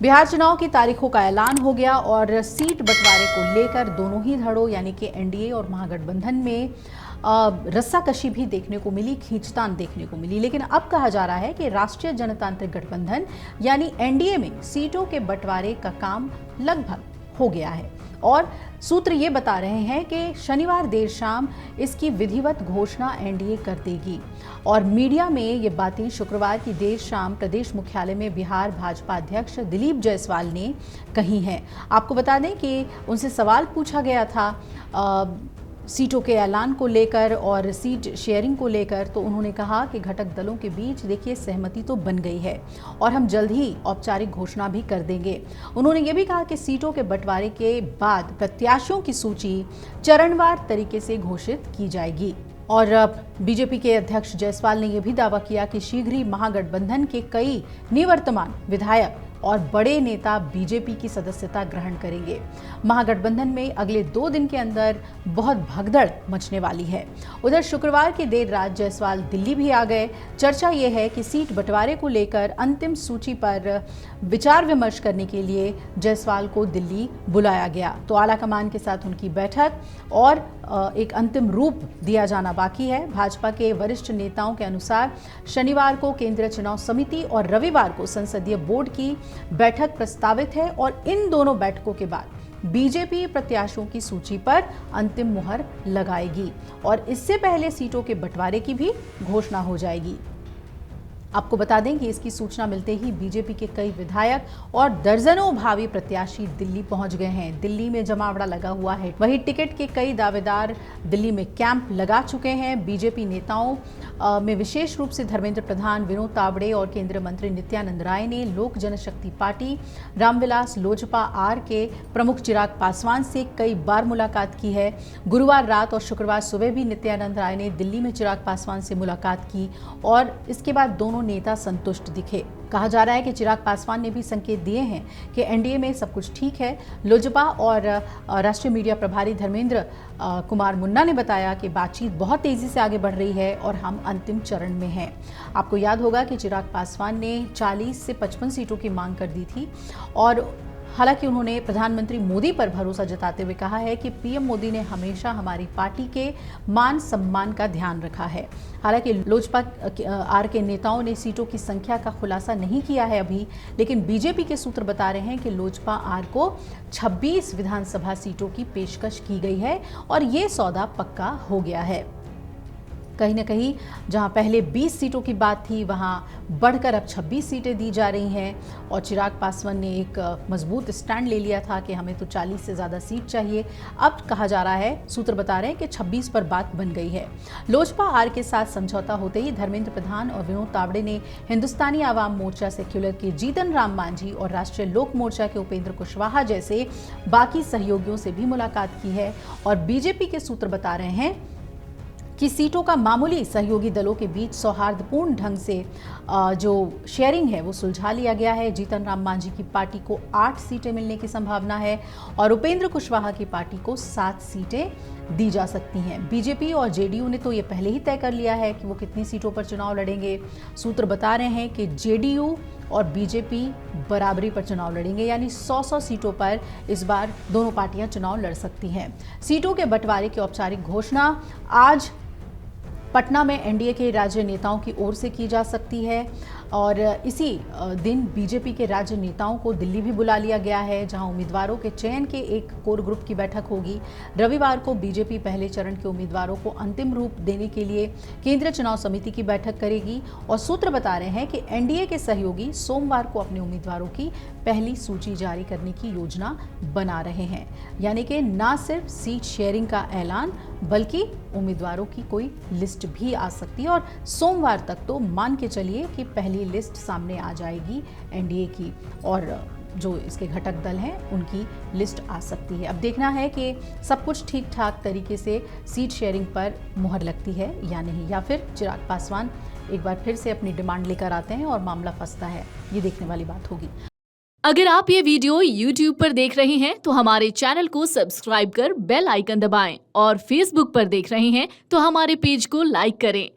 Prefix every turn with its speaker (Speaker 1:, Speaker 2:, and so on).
Speaker 1: बिहार चुनाव की तारीखों का ऐलान हो गया और सीट बंटवारे को लेकर दोनों ही धड़ों यानी कि एनडीए और महागठबंधन में रस्साकशी भी देखने को मिली, खींचतान देखने को मिली। लेकिन अब कहा जा रहा है कि राष्ट्रीय जनतांत्रिक गठबंधन यानी एनडीए में सीटों के बंटवारे का काम लगभग हो गया है और सूत्र ये बता रहे हैं कि शनिवार देर शाम इसकी विधिवत घोषणा एनडीए कर देगी। और मीडिया में ये बातें शुक्रवार की देर शाम प्रदेश मुख्यालय में बिहार भाजपा अध्यक्ष दिलीप जायसवाल ने कही हैं। आपको बता दें कि उनसे सवाल पूछा गया था सीटों के ऐलान को लेकर और सीट शेयरिंग को लेकर, तो उन्होंने कहा कि घटक दलों के बीच देखिए सहमति तो बन गई है और हम जल्द ही औपचारिक घोषणा भी कर देंगे। उन्होंने ये भी कहा कि सीटों के बंटवारे के बाद प्रत्याशियों की सूची चरणवार तरीके से घोषित की जाएगी। और बीजेपी के अध्यक्ष जायसवाल ने यह भी दावा किया कि शीघ्र ही महागठबंधन के कई निवर्तमान विधायक और बड़े नेता बीजेपी की सदस्यता ग्रहण करेंगे। महागठबंधन में अगले 2 दिन के अंदर बहुत भगदड़ मचने वाली है। उधर शुक्रवार की देर रात जायसवाल दिल्ली भी आ गए। चर्चा यह है कि सीट बंटवारे को लेकर अंतिम सूची पर विचार विमर्श करने के लिए जायसवाल को दिल्ली बुलाया गया। तो आलाकमान के साथ उनकी बैठक और एक अंतिम रूप दिया जाना बाकी है। भाजपा के वरिष्ठ नेताओं के अनुसार शनिवार को केंद्रीय चुनाव समिति और रविवार को संसदीय बोर्ड की बैठक प्रस्तावित है और इन दोनों बैठकों के बाद बीजेपी प्रत्याशियों की सूची पर अंतिम मुहर लगाएगी और इससे पहले सीटों के बंटवारे की भी घोषणा हो जाएगी। आपको बता दें कि इसकी सूचना मिलते ही बीजेपी के कई विधायक और दर्जनों भावी प्रत्याशी दिल्ली पहुंच गए हैं। दिल्ली में जमावड़ा लगा हुआ है। वहीं टिकट के कई दावेदार दिल्ली में कैंप लगा चुके हैं। बीजेपी नेताओं में विशेष रूप से धर्मेंद्र प्रधान, विनोद तावड़े और केंद्रीय मंत्री नित्यानंद राय ने लोक जनशक्ति पार्टी, रामविलास लोजपा आर के प्रमुख चिराग पासवान से कई बार मुलाकात की है। गुरुवार रात और शुक्रवार सुबह भी नित्यानंद राय ने दिल्ली में चिराग पासवान से मुलाकात की और इसके बाद दोनों नेता संतुष्ट दिखे। कहा जा रहा है कि चिराग पासवान ने भी संकेत दिए हैं कि एनडीए में सब कुछ ठीक है। लोजपा और राष्ट्रीय मीडिया प्रभारी धर्मेंद्र कुमार मुन्ना ने बताया कि बातचीत बहुत तेजी से आगे बढ़ रही है और हम अंतिम चरण में हैं। आपको याद होगा कि चिराग पासवान ने 40 से 55 सीटों की मांग कर दी थी और हालांकि उन्होंने प्रधानमंत्री मोदी पर भरोसा जताते हुए कहा है कि पीएम मोदी ने हमेशा हमारी पार्टी के मान सम्मान का ध्यान रखा है। हालांकि लोजपा आर के नेताओं ने सीटों की संख्या का खुलासा नहीं किया है अभी, लेकिन बीजेपी के सूत्र बता रहे हैं कि लोजपा आर को 26 विधानसभा सीटों की पेशकश की गई है और ये सौदा पक्का हो गया है। कहीं ना कहीं जहां पहले 20 सीटों की बात थी, वहां बढ़कर अब 26 सीटें दी जा रही हैं और चिराग पासवान ने एक मजबूत स्टैंड ले लिया था कि हमें तो 40 से ज़्यादा सीट चाहिए। अब कहा जा रहा है, सूत्र बता रहे हैं कि 26 पर बात बन गई है। लोजपा आर के साथ समझौता होते ही धर्मेंद्र प्रधान और विनोद तावड़े ने हिंदुस्तानी आवाम मोर्चा सेक्युलर के जीतन राम मांझी और राष्ट्रीय लोक मोर्चा के उपेंद्र कुशवाहा जैसे बाकी सहयोगियों से भी मुलाकात की है। और बीजेपी के सूत्र बता रहे हैं कि सीटों का मामूली सहयोगी दलों के बीच सौहार्दपूर्ण ढंग से जो शेयरिंग है वो सुलझा लिया गया है। जीतन राम मांझी की पार्टी को 8 सीटें मिलने की संभावना है और उपेंद्र कुशवाहा की पार्टी को 7 सीटें दी जा सकती हैं। बीजेपी और जेडीयू ने तो ये पहले ही तय कर लिया है कि वो कितनी सीटों पर चुनाव लड़ेंगे। सूत्र बता रहे हैं कि जेडीयू और बीजेपी बराबरी पर चुनाव लड़ेंगे, यानी 100-100 सीटों पर इस बार दोनों पार्टियां चुनाव लड़ सकती हैं। सीटों के बंटवारे की औपचारिक घोषणा आज पटना में एनडीए के राज्य नेताओं की ओर से की जा सकती है और इसी दिन बीजेपी के राज्य नेताओं को दिल्ली भी बुला लिया गया है, जहां उम्मीदवारों के चयन के एक कोर ग्रुप की बैठक होगी। रविवार को बीजेपी पहले चरण के उम्मीदवारों को अंतिम रूप देने के लिए केंद्रीय चुनाव समिति की बैठक करेगी और सूत्र बता रहे हैं कि एनडीए के सहयोगी सोमवार को अपने उम्मीदवारों की पहली सूची जारी करने की योजना बना रहे हैं। यानी कि न सिर्फ सीट शेयरिंग का ऐलान बल्कि उम्मीदवारों की कोई लिस्ट भी आ सकती है और सोमवार तक तो मान के चलिए कि पहली लिस्ट सामने आ जाएगी एनडीए की और जो इसके घटक दल हैं उनकी लिस्ट आ सकती है। अब देखना है कि सब कुछ ठीक ठाक तरीके से सीट शेयरिंग पर मुहर लगती है या नहीं, या फिर चिराग पासवान एक बार फिर से अपनी डिमांड लेकर आते हैं और मामला फंसता है। ये देखने वाली बात होगी।
Speaker 2: अगर आप ये वीडियो YouTube पर देख रहे हैं तो हमारे चैनल को सब्सक्राइब कर बेल आइकन दबाएं और Facebook पर देख रहे हैं तो हमारे पेज को लाइक करें।